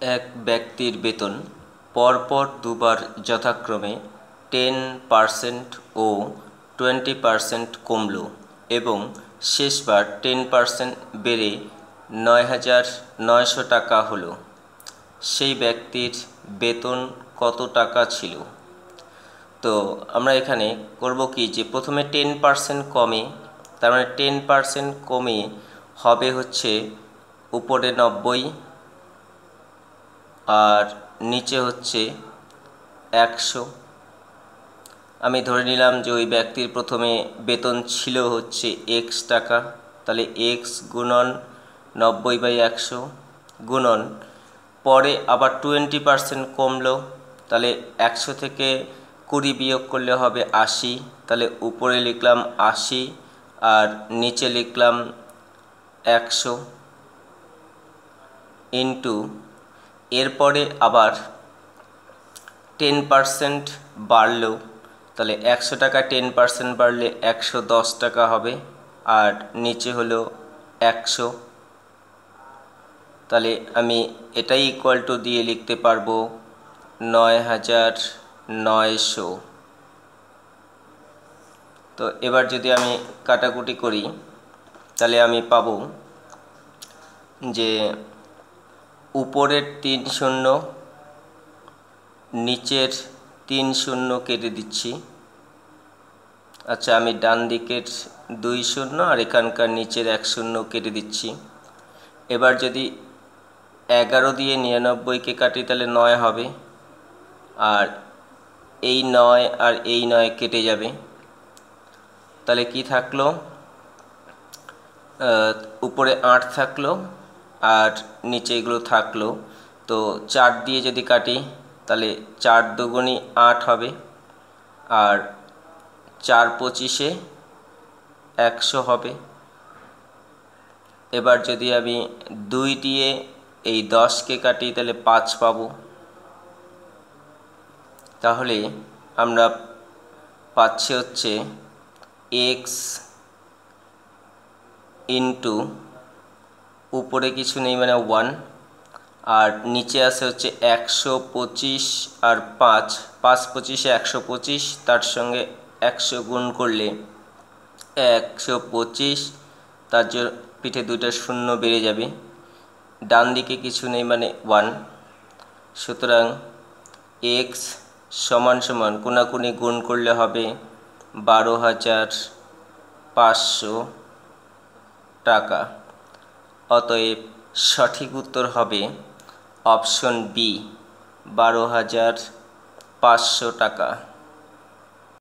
এক ব্যক্তির বেতন পরপর দুবার যথাক্রমে 10% ও 20% কমল এবং শেষবার 10% বেড়ে ৯,৯০০ টাকা হলো। সেই ব্যক্তির বেতন কত টাকা ছিল? তো আমরা এখানে করব কি, যে প্রথমে 10% কমে, তার মানে 10% কমে হবে হচ্ছে উপরে 90 আর নিচে হচ্ছে 100। আমি ধরে নিলাম যে ওই ব্যক্তির প্রথমে বেতন ছিল হচ্ছে x টাকা, তাহলে x গুণন 90/100 গুণন পরে আবার 20% কমলো, তাহলে 100 থেকে 20 বিয়োগ করলে হবে 80, তাহলে উপরে লিখলাম 80 আর নিচে লিখলাম 100 ইন্টু এরপরে আবার 10% বাড়লো, তাহলে 100 টাকা 10% বাড়লে 110 টাকা হবে আর নিচে হলো 100। তাহলে আমি এটাই ইকুয়াল টু দিয়ে লিখতে পারবো ৯,৯০০। তো এবার যদি আমি কাটাকুটি করি তাহলে আমি পাবো যে উপরের 3 শূন্য নিচের 3 শূন্য কেটে দিচ্ছি। আচ্ছা, আমি ডান দিকের 2 শূন্য আর এখানকার নিচের 1 শূন্য কেটে দিচ্ছি। এবার যদি 11 দিয়ে 99কে কাটি তাহলে 9 হবে আর এই 9 আর এই 9 কেটে যাবে, তাহলে কি থাকলো, উপরে 8 থাকলো আর নিচে এগুলো থাকলো। তো 4 দিয়ে যদি কাটি তাহলে 4 দুগুণী 8 হবে আর 4 পঁচিশে 100 হবে। এবার যদি আমি 2 দিয়ে এই 10কে কাটি তাহলে 5 পাবো। তাহলে আমরা পাচ্ছি হচ্ছে x ইন্টু উপরে কিছু নেই মানে 1 আর নিচে আসে হচ্ছে 125 আর 5 5 25 125, তার সঙ্গে 100 গুণ করলে 125, তার জন্য পিঠে 2টা শূন্য বেড়ে যাবে, ডান দিকে কিছু নেই মানে 1। সুতরাং x সমান সমান কোনাকুনি গুণ করলে হবে 12,500 টাকা। অতএব সঠিক উত্তর হবে অপশন বি, 12,500 টাকা।